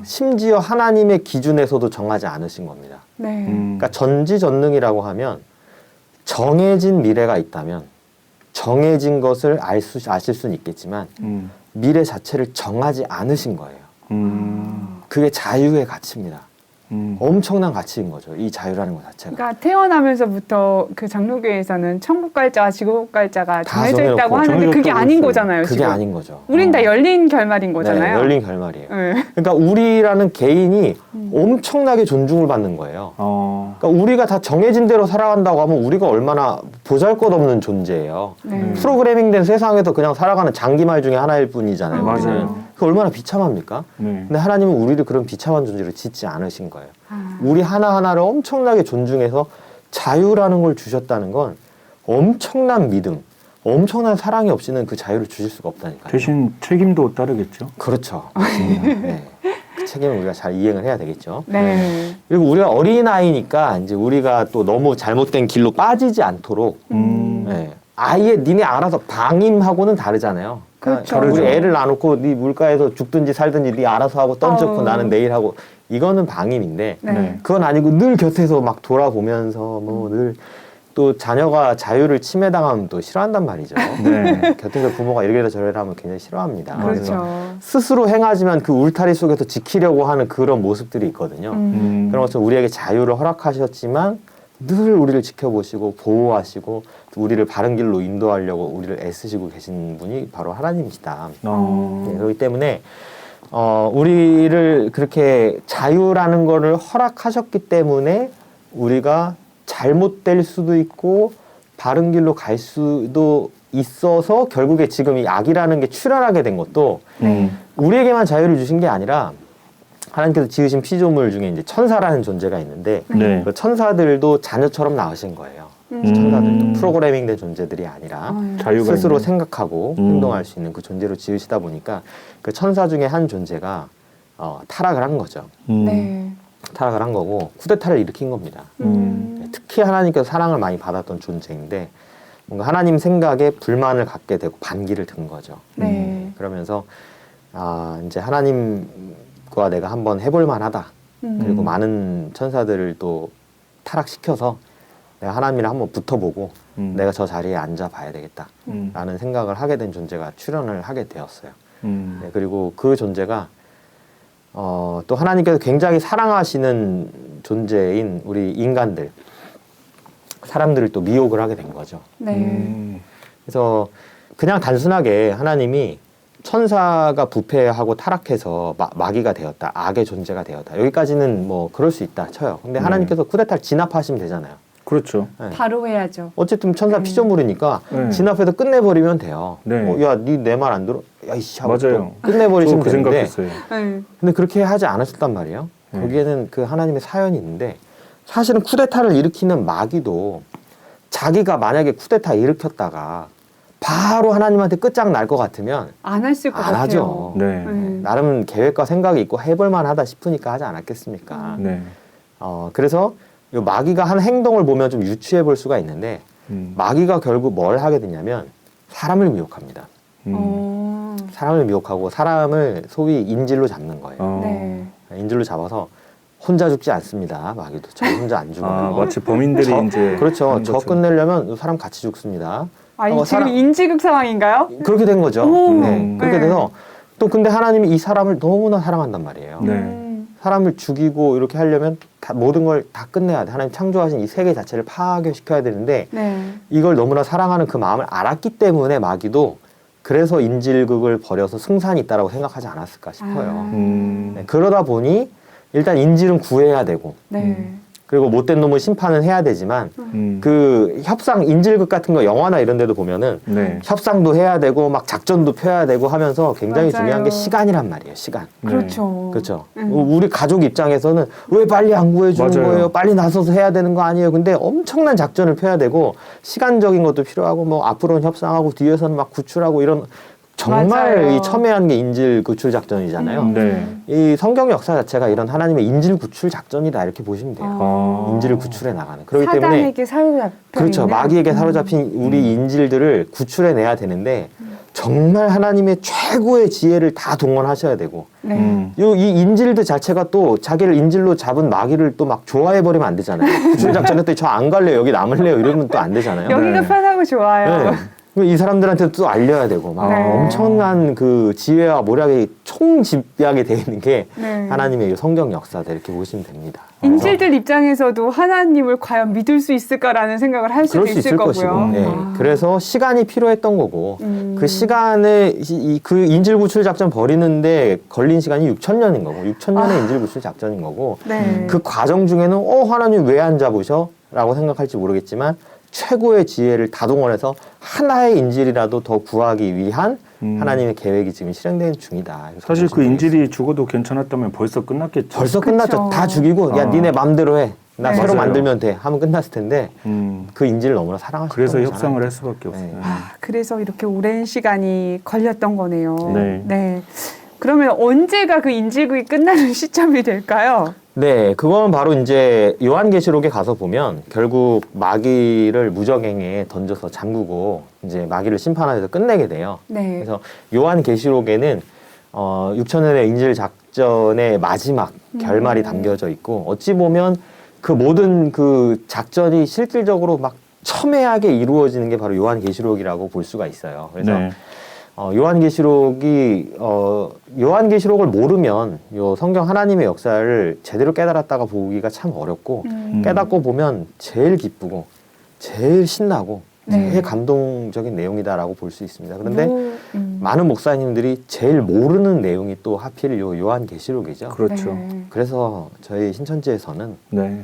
심지어 하나님의 기준에서도 정하지 않으신 겁니다. 네. 그러니까 전지전능이라고 하면 정해진 미래가 있다면 정해진 것을 아실 수는 있겠지만 미래 자체를 정하지 않으신 거예요. 그게 자유의 가치입니다. 엄청난 가치인 거죠. 이 자유라는 것 자체가. 그러니까 태어나면서부터 그 장로교에서는 천국 갈자와 지옥 갈자가 다 정해져 있다고 정해놓고 하는데 그게 정해졌다고 아닌 했어요. 거잖아요. 그게 지금. 아닌 거죠. 우린 다 열린 결말인 거잖아요. 네, 열린 결말이에요. 네. 그러니까 우리라는 개인이 엄청나게 존중을 받는 거예요. 그러니까 우리가 다 정해진 대로 살아간다고 하면 우리가 얼마나 보잘것없는 존재예요. 네. 프로그래밍된 세상에서 그냥 살아가는 장기말 중에 하나일 뿐이잖아요. 맞아요. 우리는. 그 얼마나 비참합니까? 네. 근데 하나님은 우리를 그런 비참한 존재로 짓지 않으신 거예요. 아. 우리 하나하나를 엄청나게 존중해서 자유라는 걸 주셨다는 건 엄청난 믿음, 엄청난 사랑이 없이는 그 자유를 주실 수가 없다니까요. 대신 책임도 따르겠죠. 그렇죠. 맞습니다. 네. 그 책임을 우리가 잘 이행을 해야 되겠죠. 네. 그리고 우리가 어린아이니까 이제 우리가 또 너무 잘못된 길로 빠지지 않도록 네. 아예 니네 알아서 방임하고는 다르잖아요. 그렇죠. 우리 다르죠. 애를 놔놓고 네 물가에서 죽든지 살든지 네 알아서 하고 던져놓고 나는 내일 하고 이거는 방임인데 네. 그건 아니고 늘 곁에서 막 돌아보면서 뭐 늘 또 자녀가 자유를 침해당하면 또 싫어한단 말이죠. 네. 곁에서 부모가 이래라 저래라 하면 굉장히 싫어합니다. 그래서 그렇죠. 스스로 행하지만 그 울타리 속에서 지키려고 하는 그런 모습들이 있거든요. 그런 것처럼 우리에게 자유를 허락하셨지만 늘 우리를 지켜보시고 보호하시고 우리를 바른 길로 인도하려고 우리를 애쓰시고 계신 분이 바로 하나님이시다. 네, 그렇기 때문에 우리를 그렇게 자유라는 거를 허락하셨기 때문에 우리가 잘못될 수도 있고 바른 길로 갈 수도 있어서 결국에 지금 이 악이라는 게 출현하게 된 것도 우리에게만 자유를 주신 게 아니라 하나님께서 지으신 피조물 중에 이제 천사라는 존재가 있는데 네. 그 천사들도 자녀처럼 낳으신 거예요. 천사들도 프로그래밍된 존재들이 아니라 자유가 스스로 있는. 생각하고 행동할 수 있는 그 존재로 지으시다 보니까 그 천사 중에 한 존재가 타락을 한 거죠. 네. 타락을 한 거고 쿠데타를 일으킨 겁니다. 특히 하나님께서 사랑을 많이 받았던 존재인데 뭔가 하나님 생각에 불만을 갖게 되고 반기를 든 거죠. 네. 그러면서 이제 하나님과 내가 한번 해볼 만하다. 그리고 많은 천사들을 또 타락시켜서 내가 하나님이랑 한번 붙어보고 내가 저 자리에 앉아봐야 되겠다. 라는 생각을 하게 된 존재가 출현을 하게 되었어요. 네, 그리고 그 존재가 또 하나님께서 굉장히 사랑하시는 존재인 우리 인간들, 사람들을 또 미혹을 하게 된 거죠. 네. 그래서 그냥 단순하게 하나님이 천사가 부패하고 타락해서 마귀가 되었다, 악의 존재가 되었다. 여기까지는 뭐 그럴 수 있다 쳐요. 근데 하나님께서 쿠데타를 진압하시면 되잖아요. 그렇죠. 네. 바로 해야죠. 어쨌든 천사 피조물이니까 네. 진압해서 끝내버리면 돼요. 네. 야, 니 내 말 안 들어? 야, 이씨 하고 맞아요. 또 끝내버리시면 그 되는데 생각했어요. 네. 근데 그렇게 하지 않으셨단 말이에요. 거기에는 그 하나님의 사연이 있는데 사실은 쿠데타를 일으키는 마귀도 자기가 만약에 쿠데타 일으켰다가 바로 하나님한테 끝장날 것 같으면 안 했을 것 안 같아요. 하죠. 네. 나름 계획과 생각이 있고 해볼 만하다 싶으니까 하지 않았겠습니까? 네. 그래서 이 마귀가 한 행동을 보면 좀 유추해 볼 수가 있는데 마귀가 결국 뭘 하게 되냐면 사람을 미혹합니다. 어. 사람을 미혹하고 사람을 소위 인질로 잡는 거예요. 네. 인질로 잡아서 혼자 죽지 않습니다. 마귀도 저 혼자 안 죽어요. 아, 마치 범인들이 이제 그렇죠. 하는 저 것처럼. 끝내려면 사람 같이 죽습니다. 아, 지금 사람- 인지극 상황인가요? 그렇게 된 거죠. 오, 네. 그렇게 네. 돼서 또 근데 하나님이 이 사람을 너무나 사랑한단 말이에요. 네. 사람을 죽이고 이렇게 하려면 모든 걸 다 끝내야 돼. 하나님 창조하신 이 세계 자체를 파괴시켜야 되는데 네. 이걸 너무나 사랑하는 그 마음을 알았기 때문에 마귀도 그래서 인질극을 벌여서 승산이 있다라고 생각하지 않았을까 싶어요. 네, 그러다 보니 일단 인질은 구해야 되고 네. 그리고 못된 놈은 심판은 해야 되지만 음. 그 협상 인질극 같은 거 영화나 이런 데도 보면은 네. 협상도 해야 되고 막 작전도 펴야 되고 하면서 굉장히 맞아요. 중요한 게 시간이란 말이에요. 시간. 네. 그렇죠. 그렇죠. 우리 가족 입장에서는 왜 빨리 안 구해주는 맞아요. 거예요? 빨리 나서서 해야 되는 거 아니에요? 근데 엄청난 작전을 펴야 되고 시간적인 것도 필요하고 뭐 앞으로는 협상하고 뒤에서는 막 구출하고 이런 정말 맞아요. 이 첨예한 게 인질 구출 작전이잖아요. 네. 이 성경 역사 자체가 이런 하나님의 인질 구출 작전이다 이렇게 보시면 돼요. 아. 인질을 구출해 나가는. 그렇기 때문에 사단에게 사로잡혀 그렇죠. 있는? 마귀에게 사로잡힌 우리 인질들을 구출해 내야 되는데 정말 하나님의 최고의 지혜를 다 동원하셔야 되고 네. 이 인질들 자체가 또 자기를 인질로 잡은 마귀를 또 막 좋아해 버리면 안 되잖아요. 구출 작전에 또 저 안 갈래요. 여기 남을래요. 이러면 또 안 되잖아요. 여기가 네. 편하고 좋아요. 네. 이 사람들한테 또 알려야 되고 막 네. 엄청난 그 지혜와 모략이 총집약이 되어 있는 게 네. 하나님의 이 성경 역사다 이렇게 보시면 됩니다. 인질들 입장에서도 하나님을 과연 믿을 수 있을까라는 생각을 할 수도 그럴 수 있을 거고요. 것이고, 네. 아. 그래서 시간이 필요했던 거고, 그 시간에 그 인질 구출 작전 벌이는데 걸린 시간이 6,000년인 거고, 6,000년의 인질 구출 작전인 거고, 네. 그 과정 중에는 하나님 왜 안 잡으셔? 라고 생각할지 모르겠지만 최고의 지혜를 다 동원해서 하나의 인질이라도 더 구하기 위한 하나님의 계획이 지금 실행되는 중이다. 이렇게 사실 그 보시면 인질이 죽어도 괜찮았다면 벌써 끝났겠죠. 벌써 그쵸. 끝났죠. 다 죽이고 야 아. 니네 맘대로 해. 나 네. 새로 맞아요. 만들면 돼. 하면 끝났을 텐데 그 인질을 너무나 사랑하셨던 그래서 거잖아요. 협상을 할 수밖에 없어요. 네. 아, 그래서 이렇게 오랜 시간이 걸렸던 거네요. 네. 그러면 언제가 그 인질극이 끝나는 시점이 될까요? 네, 그건 바로 이제 요한계시록에 가서 보면 결국 마귀를 무적행에 던져서 잠그고 이제 마귀를 심판하여서 끝내게 돼요. 네. 그래서 요한계시록에는 6천년의 인질 작전의 마지막 결말이 담겨져 있고 어찌 보면 그 모든 그 작전이 실질적으로 막 첨예하게 이루어지는 게 바로 요한계시록이라고 볼 수가 있어요. 그래서 네. 요한계시록을 모르면 요 성경 하나님의 역사를 제대로 깨달았다가 보기가 참 어렵고 깨닫고 보면 제일 기쁘고 제일 신나고 네. 제일 감동적인 내용이다라고 볼 수 있습니다. 그런데 음. 많은 목사님들이 제일 모르는 내용이 또 하필 요 요한계시록이죠. 그렇죠. 네. 그래서 저희 신천지에서는 네.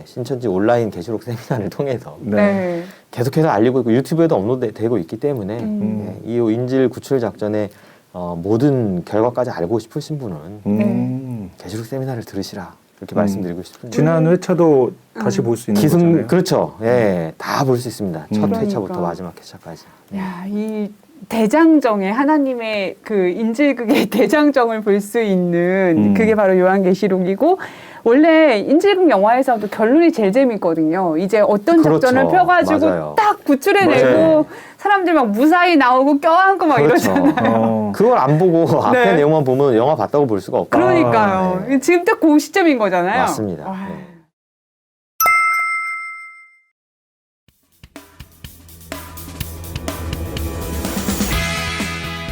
신천지 온라인 계시록 세미나를 통해서 네. 네. 계속해서 알리고 있고 유튜브에도 업로드되고 있기 때문에 이 인질 구출 작전의 모든 결과까지 알고 싶으신 분은 계시록 세미나를 들으시라 이렇게 말씀드리고 싶습니다. 지난 회차도 다시 볼 수 있는 거잖아요. 그렇죠. 예, 다 볼 수 있습니다. 첫 그러니까. 회차부터 마지막 회차까지. 야, 이 대장정의 하나님의 그 인질극의 대장정을 볼 수 있는 그게 바로 요한계시록이고 원래 인질극 영화에서도 결론이 제일 재밌거든요. 이제 어떤 그렇죠. 작전을 펴가지고 맞아요. 딱 구출해내고 맞아요. 사람들 막 무사히 나오고 껴안고 막 그렇죠. 이러잖아요. 그걸 안 보고 앞에 네. 내용만 보면 영화 봤다고 볼 수가 없다. 그러니까요. 네. 지금 딱 그 시점인 거잖아요. 맞습니다. 와. 네.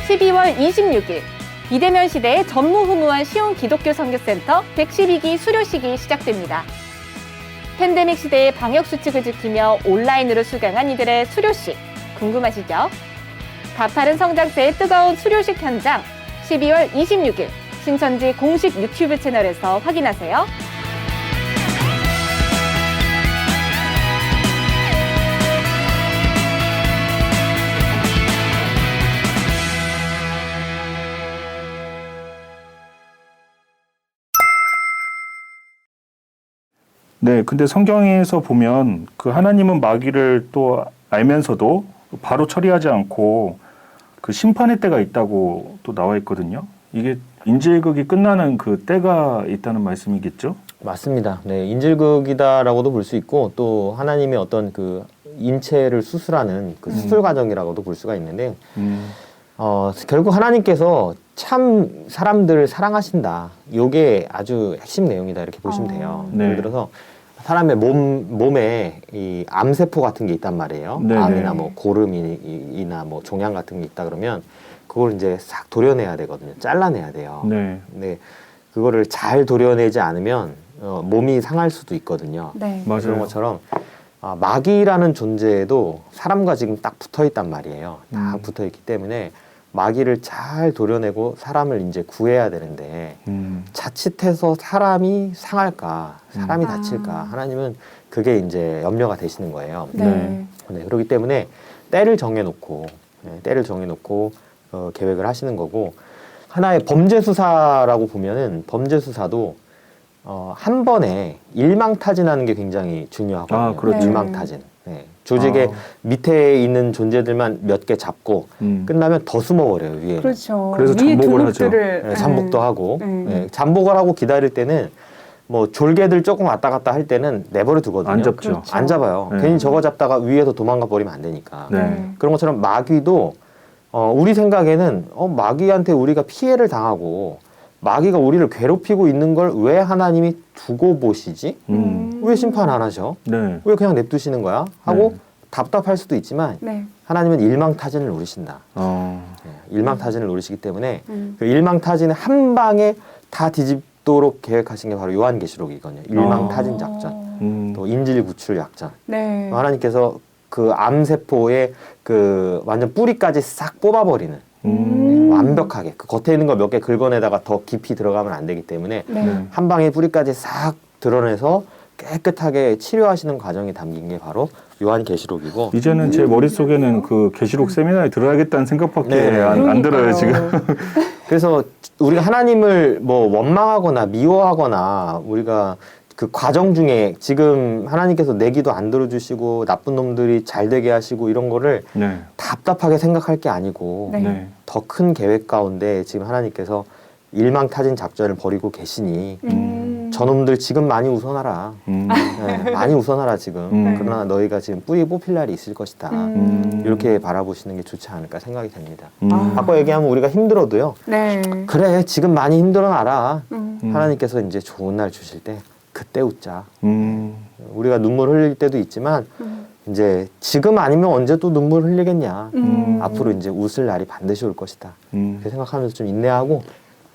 12월 26일 비대면 시대의 전무후무한 쉬운 기독교 선교센터 112기 수료식이 시작됩니다. 팬데믹 시대의 방역 수칙을 지키며 온라인으로 수강한 이들의 수료식 궁금하시죠? 가파른 성장세의 뜨거운 수료식 현장 12월 26일 신천지 공식 유튜브 채널에서 확인하세요. 네, 근데 성경에서 보면 그 하나님은 마귀를 또 알면서도 바로 처리하지 않고 그 심판의 때가 있다고 또 나와 있거든요. 이게 인질극이 끝나는 그 때가 있다는 말씀이겠죠? 맞습니다. 네, 인질극이다라고도 볼 수 있고 또 하나님의 어떤 그 인체를 수술하는 그 수술 과정이라고도 볼 수가 있는데 결국 하나님께서 참 사람들을 사랑하신다. 요게 아주 핵심 내용이다. 이렇게 보시면 돼요. 네. 예를 들어서 사람의 몸에 이 암세포 같은 게 있단 말이에요. 네, 암이나 네. 뭐 고름이나 뭐 종양 같은 게 있다 그러면 그걸 이제 싹 도려내야 되거든요. 잘라내야 돼요. 네. 근데 그거를 잘 도려내지 않으면 몸이 상할 수도 있거든요. 네. 맞아요. 그런 것처럼 마귀라는 존재도 사람과 지금 딱 붙어 있단 말이에요. 딱 붙어 있기 때문에 마귀를 잘 도려내고 사람을 이제 구해야 되는데 자칫해서 사람이 상할까, 사람이 다칠까, 하나님은 그게 이제 염려가 되시는 거예요. 네. 네, 그렇기 때문에 때를 정해놓고, 계획을 하시는 거고, 하나의 범죄 수사라고 보면은 범죄 수사도 한 번에 일망타진하는 게 굉장히 중요하거든요. 아, 그렇죠. 일망타진. 네. 조직의 밑에 있는 존재들만 몇 개 잡고 끝나면 더 숨어버려요, 위에. 그렇죠. 그래서 위에 잠복을 하죠. 두목들을, 네, 잠복도 하고. 네. 네, 잠복을 하고 기다릴 때는 뭐 졸개들 조금 왔다 갔다 할 때는 내버려 두거든요. 안 잡죠. 그렇죠. 안 잡아요. 네. 괜히 저거 잡다가 위에서 도망가 버리면 안 되니까. 네. 그런 것처럼 마귀도 우리 생각에는 마귀한테 우리가 피해를 당하고 마귀가 우리를 괴롭히고 있는 걸 왜 하나님이 두고 보시지? 왜 심판 안 하셔? 네. 왜 그냥 냅두시는 거야? 하고 네. 답답할 수도 있지만 네. 하나님은 일망타진을 노리신다. 네, 일망타진을 노리시기 때문에 그 일망타진을 한 방에 다 뒤집도록 계획하신 게 바로 요한계시록이거든요. 일망타진 작전, 또 인질 구출 작전. 네. 하나님께서 그 암세포의 그 완전 뿌리까지 싹 뽑아버리는 완벽하게 그 겉에 있는 거 몇 개 긁어내다가 더 깊이 들어가면 안 되기 때문에 네. 한 방에 뿌리까지 싹 드러내서 깨끗하게 치료하시는 과정이 담긴 게 바로 요한계시록이고 이제는 제 머릿속에는 그 계시록 세미나에 들어야겠다는 생각밖에 네. 안 들어요, 지금. 그래서 우리가 하나님을 뭐 원망하거나 미워하거나 우리가 그 과정 중에 지금 하나님께서 내 기도 안 들어주시고 나쁜 놈들이 잘 되게 하시고 이런 거를 네. 답답하게 생각할 게 아니고 네. 네. 더 큰 계획 가운데 지금 하나님께서 일망타진 작전을 벌이고 계시니 저놈들 지금 많이 웃어놔라. 네, 많이 웃어놔라 지금. 그러나 너희가 지금 뿌리 뽑힐 날이 있을 것이다. 이렇게 바라보시는 게 좋지 않을까 생각이 됩니다. 바꿔 얘기하면 우리가 힘들어도요. 네. 그래 지금 많이 힘들어놔라. 하나님께서 이제 좋은 날 주실 때 그때 웃자. 우리가 눈물 흘릴 때도 있지만 이제 지금 아니면 언제 또 눈물 흘리겠냐. 앞으로 이제 웃을 날이 반드시 올 것이다. 그렇게 생각하면서 좀 인내하고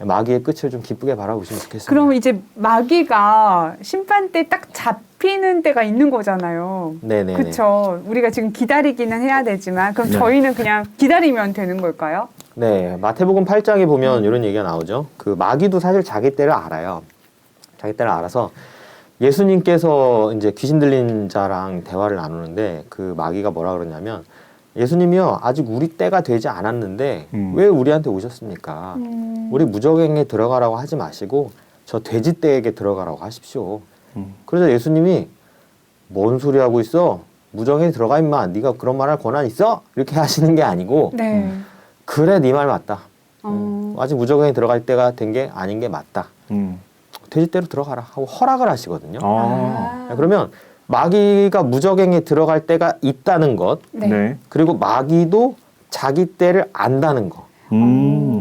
마귀의 끝을 좀 기쁘게 바라보시면 좋겠습니다. 그럼 이제 마귀가 심판 때 딱 잡히는 때가 있는 거잖아요. 네네. 그렇죠. 우리가 지금 기다리기는 해야 되지만 그럼 네. 저희는 그냥 기다리면 되는 걸까요? 네, 마태복음 8장에 보면 이런 얘기가 나오죠. 그 마귀도 사실 자기 때를 알아요. 자기 때를 알아서 예수님께서 이제 귀신 들린 자랑 대화를 나누는데 그 마귀가 뭐라 그러냐면 예수님이요 아직 우리 때가 되지 않았는데 왜 우리한테 오셨습니까? 우리 무저갱에 들어가라고 하지 마시고 저 돼지 떼에게 들어가라고 하십시오. 그래서 예수님이 뭔 소리 하고 있어? 무저갱에 들어가 임마. 네가 그런 말 할 권한 있어? 이렇게 하시는 게 아니고 네. 그래 네 말 맞다. 아직 무저갱에 들어갈 때가 된 게 아닌 게 맞다. 돼지떼로 들어가라 하고 허락을 하시거든요. 그러면 마귀가 무저갱에 들어갈 때가 있다는 것, 네. 네. 그리고 마귀도 자기 때를 안다는 것,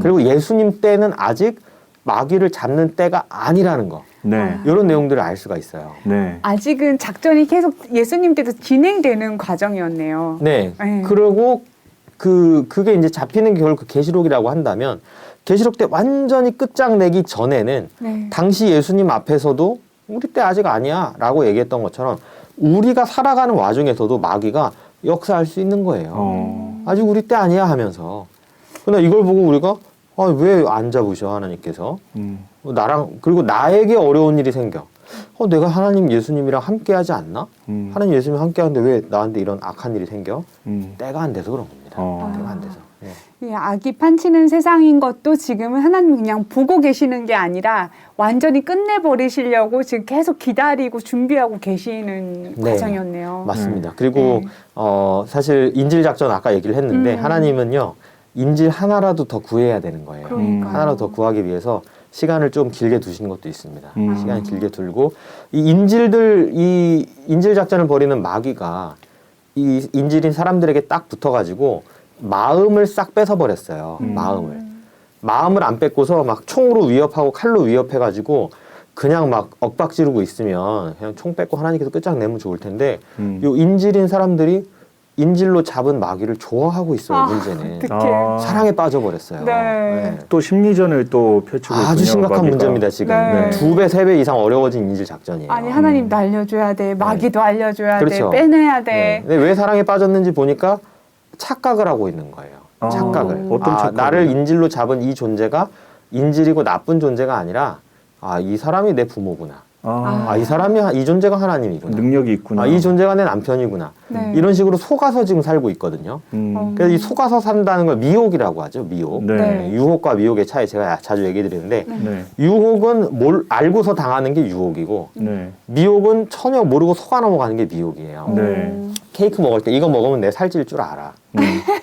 그리고 예수님 때는 아직 마귀를 잡는 때가 아니라는 것, 네. 이런 내용들을 알 수가 있어요. 네. 아직은 작전이 계속 예수님 때도 진행되는 과정이었네요. 네. 네. 그리고 그게 이제 잡히는 게 결국 계시록이라고 한다면 계시록 때 완전히 끝장내기 전에는 네. 당시 예수님 앞에서도 우리 때 아직 아니야 라고 얘기했던 것처럼 우리가 살아가는 와중에서도 마귀가 역사할 수 있는 거예요. 아직 우리 때 아니야 하면서. 그러나 이걸 보고 우리가 왜 안 잡으셔 하나님께서. 그리고 나에게 어려운 일이 생겨. 내가 하나님 예수님이랑 함께 하지 않나? 하나님 예수님 함께 하는데 왜 나한테 이런 악한 일이 생겨? 때가 안 돼서 그런 겁니다. 때가 안 돼서. 네. 이 악이 판치는 세상인 것도 지금은 하나님 그냥 보고 계시는 게 아니라 완전히 끝내버리시려고 지금 계속 기다리고 준비하고 계시는 네. 과정이었네요. 맞습니다. 그리고 사실 인질 작전 아까 얘기를 했는데 하나님은요 인질 하나라도 더 구해야 되는 거예요. 그러니까요. 하나라도 더 구하기 위해서 시간을 좀 길게 두시는 것도 있습니다. 시간을 길게 두고 이 인질 작전을 벌이는 마귀가 이 인질인 사람들에게 딱 붙어가지고 마음을 싹 뺏어버렸어요. 마음을 안 뺏고서 막 총으로 위협하고 칼로 위협해가지고 그냥 막 엇박지르고 있으면 그냥 총 뺏고 하나님께서 끝장내면 좋을 텐데 요 인질인 사람들이 인질로 잡은 마귀를 좋아하고 있어요. 문제는 어떡해. 사랑에 빠져버렸어요. 네. 또 심리전을 또 펼치고 있군요. 아주 심각한 마귀가. 문제입니다. 지금 네. 2배, 3배 이상 어려워진 인질 작전이에요. 아니 하나님도 알려줘야 돼, 마귀도 알려줘야 그렇죠. 돼, 빼내야 돼. 네. 근데 왜 사랑에 빠졌는지 보니까 착각을 하고 있는 거예요. 아, 착각을. 어떤 착각을? 나를 인질로 잡은 이 존재가 인질이고 나쁜 존재가 아니라 이 사람이 내 부모구나. 이 사람이 이 존재가 하나님이구나. 능력이 있구나. 이 존재가 내 남편이구나. 네. 이런 식으로 속아서 지금 살고 있거든요. 그래서 이 속아서 산다는 걸 미혹이라고 하죠. 미혹. 네. 네. 유혹과 미혹의 차이 제가 자주 얘기 드리는데 네. 유혹은 뭘 알고서 당하는 게 유혹이고 네. 미혹은 전혀 모르고 속아 넘어가는 게 미혹이에요. 네. 케이크 먹을 때 이거 먹으면 내 살찔 줄 알아.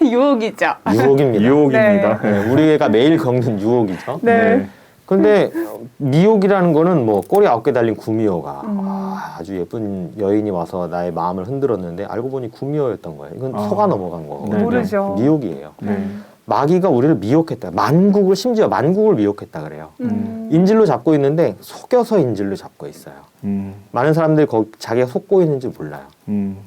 유혹이죠. 유혹입니다. 유혹입니다. 네, 우리가 매일 겪는 유혹이죠. 네. 근데 미혹이라는 거는 뭐 꼬리 9개 달린 구미호가 아주 예쁜 여인이 와서 나의 마음을 흔들었는데 알고 보니 구미호였던 거예요. 이건 속아 넘어간 거거든요. 네. 모르죠. 미혹이에요. 네. 마귀가 우리를 미혹했다. 심지어 만국을 미혹했다 그래요. 음. 인질로 잡고 있는데 속여서 인질로 잡고 있어요. 많은 사람들이 자기가 속고 있는지 몰라요.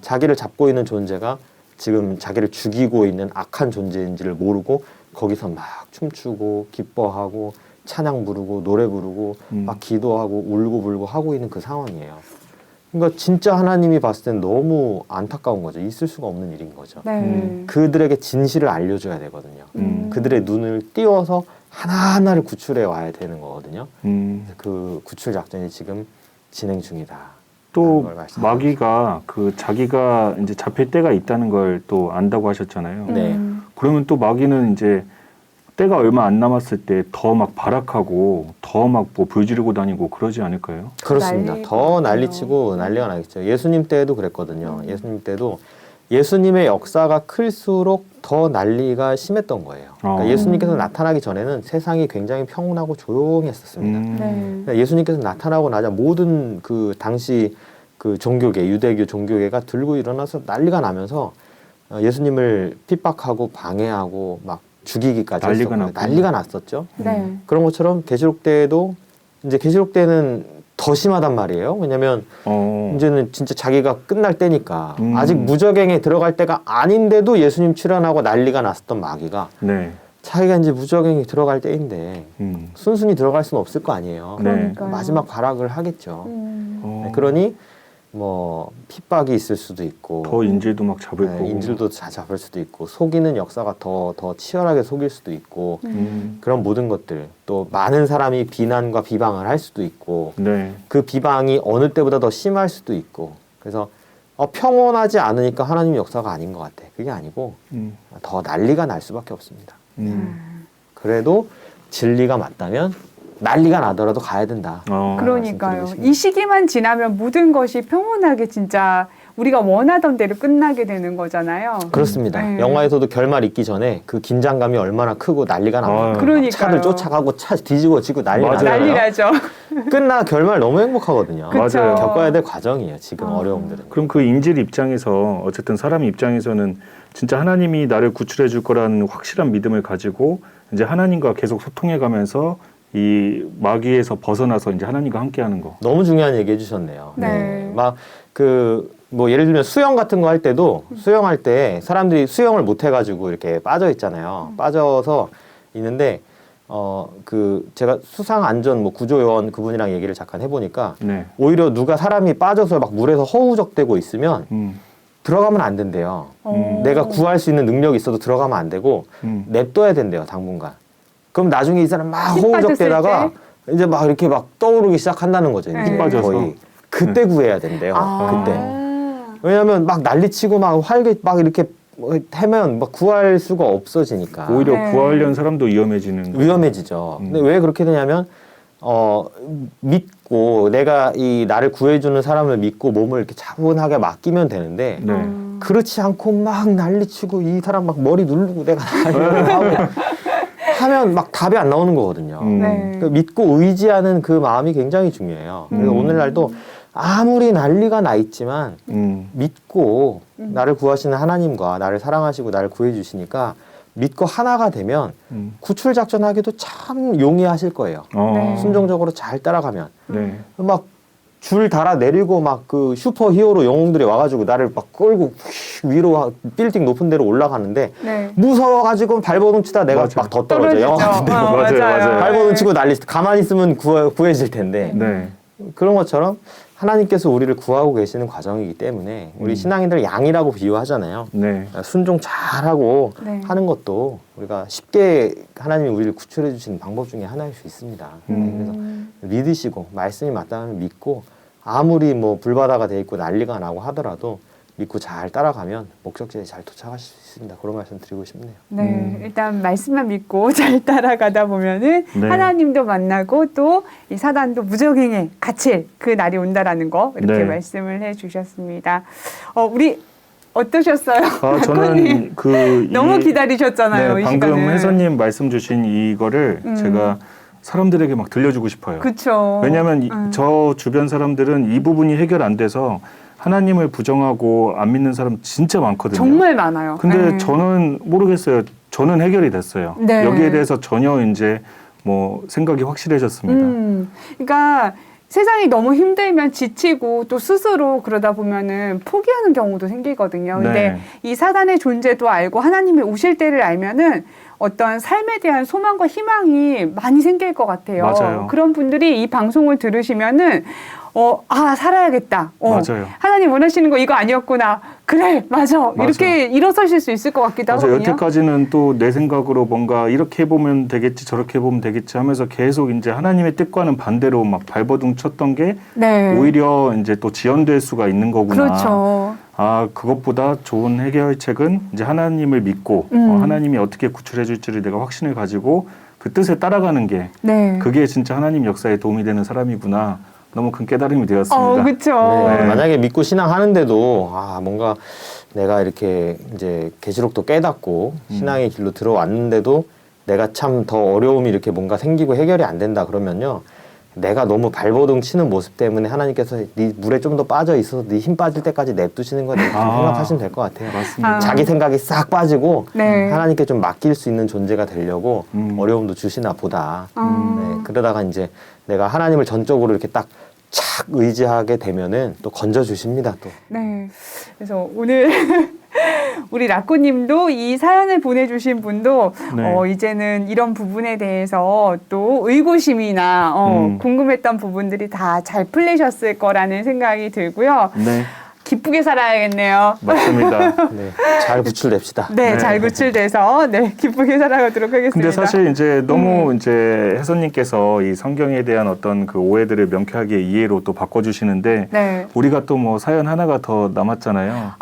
자기를 잡고 있는 존재가 지금 자기를 죽이고 있는 악한 존재인지를 모르고 거기서 막 춤추고 기뻐하고 찬양 부르고 노래 부르고 막 기도하고 울고 불고 하고 있는 그 상황이에요. 그러니까 진짜 하나님이 봤을 땐 너무 안타까운 거죠. 있을 수가 없는 일인 거죠. 네. 그들에게 진실을 알려줘야 되거든요. 그들의 눈을 띄워서 하나하나를 구출해 와야 되는 거거든요. 그 구출 작전이 지금 진행 중이다. 또 걸 말씀드리고 마귀가 그 자기가 이제 잡힐 때가 있다는 걸 또 안다고 하셨잖아요. 네. 그러면 또 마귀는 이제 때가 얼마 안 남았을 때 더 막 발악하고 더 막 뭐 불지르고 다니고 그러지 않을까요? 그렇습니다. 난리가 더 나요. 난리치고 난리가 나겠죠. 예수님 때도 그랬거든요. 예수님 때도 예수님의 역사가 클수록 더 난리가 심했던 거예요. 그러니까 예수님께서 나타나기 전에는 세상이 굉장히 평온하고 조용했었습니다. 네. 그러니까 예수님께서 나타나고 나자 모든 그 당시 그 종교계, 유대교 종교계가 들고 일어나서 난리가 나면서 예수님을 핍박하고 방해하고 막 죽이기까지 난리가 했었고요. 났군요. 난리가 났었죠. 네. 그런 것처럼 계시록 때에도 이제 계시록 때는 더 심하단 말이에요. 왜냐하면 이제는 진짜 자기가 끝날 때니까 아직 무적행에 들어갈 때가 아닌데도 예수님 출현하고 난리가 났었던 마귀가 네. 자기가 이제 무적행에 들어갈 때인데 순순히 들어갈 수는 없을 거 아니에요. 네. 그러니까요. 마지막 발악을 하겠죠. 네, 그러니 뭐 핍박이 있을 수도 있고 더 인질도 막 잡을 거고. 인질도 잡을 수도 있고 속이는 역사가 더 치열하게 속일 수도 있고 그런 모든 것들 또 많은 사람이 비난과 비방을 할 수도 있고 네. 그 비방이 어느 때보다 더 심할 수도 있고 그래서 평온하지 않으니까 하나님 역사가 아닌 것 같아. 그게 아니고 더 난리가 날 수밖에 없습니다. 그래도 진리가 맞다면 난리가 나더라도 가야 된다. 그러니까요. 말씀드리고 이 시기만 지나면 모든 것이 평온하게 진짜 우리가 원하던 대로 끝나게 되는 거잖아요. 그렇습니다. 네. 영화에서도 결말 있기 전에 그 긴장감이 얼마나 크고 난리가 나요. 그러니까요. 차를 쫓아가고 차 뒤지고 난리 맞아요. 나잖아요. 난리 나죠. 끝나 결말 너무 행복하거든요. 그쵸. 맞아요. 겪어야 될 과정이에요. 지금 어려움들은. 그럼 그 인질 입장에서 어쨌든 사람 입장에서는 진짜 하나님이 나를 구출해 줄 거라는 확실한 믿음을 가지고 이제 하나님과 계속 소통해 가면서 이 마귀에서 벗어나서 이제 하나님과 함께하는 거. 너무 중요한 얘기 해주셨네요. 네. 막 뭐 예를 들면 수영 같은 거 할 때도 수영할 때 사람들이 수영을 못 해가지고 이렇게 빠져 있잖아요. 빠져서 있는데 제가 수상안전 뭐 구조요원 그분이랑 얘기를 잠깐 해보니까 네. 오히려 누가 사람이 빠져서 막 물에서 허우적대고 있으면 들어가면 안 된대요. 내가 구할 수 있는 능력이 있어도 들어가면 안 되고 냅둬야 된대요, 당분간. 그럼 나중에 이 사람 막 힘 허우적대다가 이제 막 이렇게 막 떠오르기 시작한다는 거죠. 이제 힘 빠져서. 거의 그때 구해야 된대요. 그때. 아. 왜냐하면 막 난리치고 막 활개 막 이렇게 하면 막 구할 수가 없어지니까 오히려 네. 구하려는 사람도 위험해지는 거. 위험해지죠. 근데 왜 그렇게 되냐면 믿고 내가 이 나를 구해주는 사람을 믿고 몸을 이렇게 차분하게 맡기면 되는데 네. 그렇지 않고 막 난리치고 이 사람 막 머리 누르고 내가 하고 하면 막 답이 안 나오는 거거든요. 네. 그 믿고 의지하는 그 마음이 굉장히 중요해요. 그래서 오늘날도 아무리 난리가 나 있지만 믿고 음. 나를 구하시는 하나님과 나를 사랑하시고 나를 구해 주시니까 믿고 하나가 되면 구출 작전 하기도 참 용이하실 거예요. 네. 순종적으로 잘 따라가면 네. 막 줄 달아 내리고 막 그 슈퍼 히어로 영웅들이 와가지고 나를 막 끌고 위로 빌딩 높은 데로 올라가는데 네. 무서워가지고 발버둥 치다 내가 맞아. 막 더 떨어져. 영화 같은데 맞아요. 발버둥 치고 난리 가만히 있으면 구해질 텐데 네. 그런 것처럼 하나님께서 우리를 구하고 계시는 과정이기 때문에 우리 신앙인들 양이라고 비유하잖아요. 네. 순종 잘하고 네. 하는 것도 우리가 쉽게 하나님이 우리를 구출해 주시는 방법 중에 하나일 수 있습니다. 그래서 믿으시고 말씀이 맞다면 믿고 아무리 뭐 불바다가 돼 있고 난리가 나고 하더라도 믿고 잘 따라가면 목적지에 잘 도착하실 수 있습니다. 그런 말씀 드리고 싶네요. 네, 일단 말씀만 믿고 잘 따라가다 보면은 네. 하나님도 만나고 또 이 사단도 무적행에 갇힐 그 날이 온다라는 거 이렇게 네. 말씀을 해주셨습니다. 우리 어떠셨어요? 아, 저는 그 너무 이- 기다리셨잖아요. 네, 이 방금 시간을. 혜선님 말씀 주신 이거를 제가 사람들에게 막 들려주고 싶어요. 그렇죠. 왜냐하면 저 주변 사람들은 이 부분이 해결 안 돼서 하나님을 부정하고 안 믿는 사람 진짜 많거든요. 정말 많아요. 근데 네. 저는 모르겠어요. 저는 해결이 됐어요. 네. 여기에 대해서 전혀 이제 뭐 생각이 확실해졌습니다. 그러니까 세상이 너무 힘들면 지치고 또 스스로 그러다 보면은 포기하는 경우도 생기거든요. 근데 네. 이 사단의 존재도 알고 하나님이 오실 때를 알면은 어떤 삶에 대한 소망과 희망이 많이 생길 것 같아요. 맞아요. 그런 분들이 이 방송을 들으시면은 살아야겠다. 맞아요. 하나님 원하시는 거 이거 아니었구나. 그래, 맞아. 맞아. 이렇게 일어서실 수 있을 것 같기도 맞아요. 하거든요. 여태까지는 또 내 생각으로 뭔가 이렇게 해보면 되겠지 저렇게 해보면 되겠지 하면서 계속 이제 하나님의 뜻과는 반대로 막 발버둥 쳤던 게 네. 오히려 이제 또 지연될 수가 있는 거구나. 그렇죠. 아, 그것보다 좋은 해결책은 이제 하나님을 믿고 하나님이 어떻게 구출해 줄지를 내가 확신을 가지고 그 뜻에 따라가는 게 네. 그게 진짜 하나님 역사에 도움이 되는 사람이구나. 너무 큰 깨달음이 되었습니다. 그렇죠. 네, 네. 만약에 믿고 신앙하는데도 뭔가 내가 이렇게 이제 계시록도 깨닫고 신앙의 길로 들어왔는데도 내가 참 더 어려움이 이렇게 뭔가 생기고 해결이 안 된다 그러면요. 내가 너무 발버둥 치는 모습 때문에 하나님께서 네 물에 좀 더 빠져 있어서 네 힘 빠질 때까지 냅두시는 거 이렇게 생각하시면 될 것 같아요. 맞습니다. 자기 생각이 싹 빠지고 네. 하나님께 좀 맡길 수 있는 존재가 되려고 어려움도 주시나 보다. 네, 그러다가 이제 내가 하나님을 전적으로 이렇게 딱 착 의지하게 되면은 또 건져 주십니다. 또. 네. 그래서 오늘 우리 라꾸님도 이 사연을 보내주신 분도 네. 이제는 이런 부분에 대해서 또 의구심이나 궁금했던 부분들이 다 잘 풀리셨을 거라는 생각이 들고요. 네, 기쁘게 살아야겠네요. 맞습니다. 네, 잘 구출됩시다. 네, 네. 잘 구출돼서 기쁘게 살아가도록 하겠습니다. 근데 사실 이제 너무 이제 혜선님께서 이 성경에 대한 어떤 그 오해들을 명쾌하게 이해로 또 바꿔주시는데 네. 우리가 또 뭐 사연 하나가 더 남았잖아요.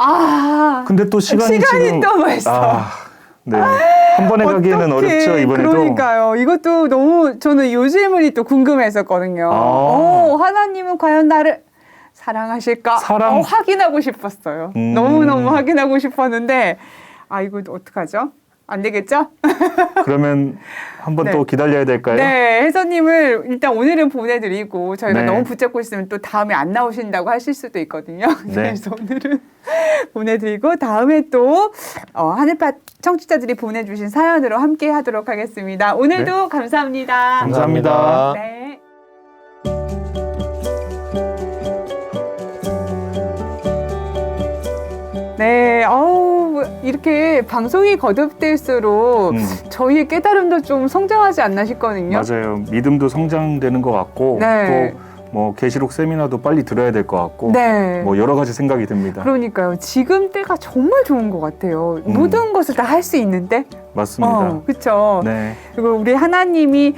근데 또 시간이 지금 또 벌써. 네. 한 번에 가기에는 어떡해. 어렵죠, 이번에도. 그러니까요. 이것도 너무 저는 요 질문이 또 궁금했었거든요. 하나님은 과연 나를 사랑하실까? 사랑. 확인하고 싶었어요. 너무너무 확인하고 싶었는데 이거 어떡하죠? 안 되겠죠? 그러면 한 번 네. 또 기다려야 될까요? 네, 혜선님을 일단 오늘은 보내드리고 저희가 네. 너무 붙잡고 있으면 또 다음에 안 나오신다고 하실 수도 있거든요. 네. 그래서 오늘은 보내드리고 다음에 또 하늘밭 청취자들이 보내주신 사연으로 함께 하도록 하겠습니다. 오늘도 감사합니다. 감사합니다. 네. 네, 이렇게 방송이 거듭될수록 저희의 깨달음도 좀 성장하지 않나 싶거든요. 맞아요. 믿음도 성장되는 것 같고 네. 또 뭐 계시록 세미나도 빨리 들어야 될 것 같고 네. 뭐 여러 가지 생각이 듭니다. 그러니까요. 지금 때가 정말 좋은 것 같아요. 모든 것을 다 할 수 있는데. 맞습니다. 그렇죠. 네. 그리고 우리 하나님이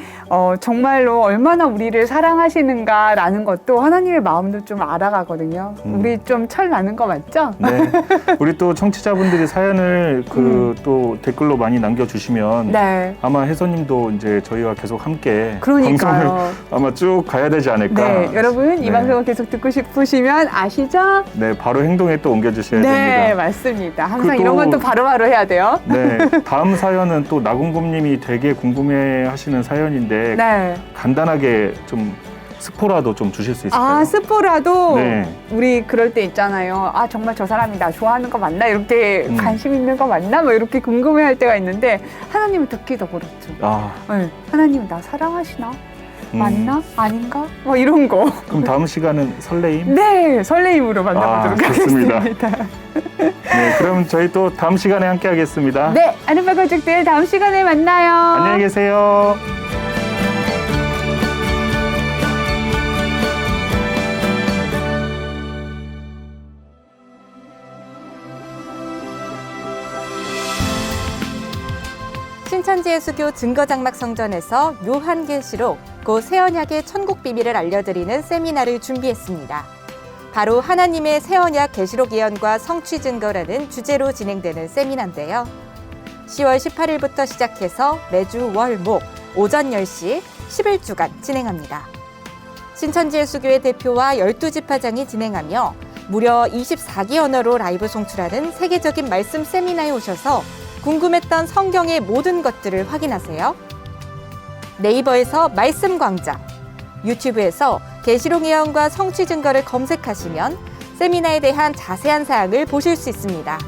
정말로 얼마나 우리를 사랑하시는가라는 것도 하나님의 마음도 좀 알아가거든요. 우리 좀 철 나는 거 맞죠? 네. 우리 또 청취자분들이 사연을 또 댓글로 많이 남겨주시면 네. 아마 혜선님도 이제 저희와 계속 함께 그러니까요. 방송을 아마 쭉 가야 되지 않을까. 네, 여러분 이 네. 방송을 계속 듣고 싶으시면 아시죠? 네, 바로 행동에 또 옮겨주셔야 네, 됩니다. 맞습니다. 항상 그리고 이런 건 또 바로바로 해야 돼요. 네, 다음 사연은 또 나궁금님이 되게 궁금해하시는 사연인데 네. 간단하게 좀 스포라도 좀 주실 수 있을까요? 아, 스포라도 네. 우리 그럴 때 있잖아요. 아, 정말 저 사람이 나 좋아하는 거 맞나? 이렇게 관심 있는 거 맞나? 뭐 이렇게 궁금해할 때가 있는데 하나님은 듣기 더 그렇죠. 아, 네. 하나님 나 사랑하시나? 음. 맞나? 아닌가? 뭐 이런 거. 그럼 다음 시간은 설레임? 네, 설레임으로 만나보도록 좋습니다. 하겠습니다. 네, 그럼 저희 또 다음 시간에 함께 하겠습니다. 네, 아름바 가족들 다음 시간에 만나요. 안녕히 계세요. 신천지의 수교 증거장막 성전에서 요한계시록, 곧 새언약의 천국 비밀을 알려드리는 세미나를 준비했습니다. 바로 하나님의 새언약 계시록 예언과 성취 증거라는 주제로 진행되는 세미나인데요. 10월 18일부터 시작해서 매주 월, 목, 오전 10시 11주간 진행합니다. 신천지의 수교의 대표와 12지파장이 진행하며 무려 24개 언어로 라이브 송출하는 세계적인 말씀 세미나에 오셔서 궁금했던 성경의 모든 것들을 확인하세요. 네이버에서 말씀광장, 유튜브에서 계시록 예언과 성취 증거를 검색하시면 세미나에 대한 자세한 사항을 보실 수 있습니다.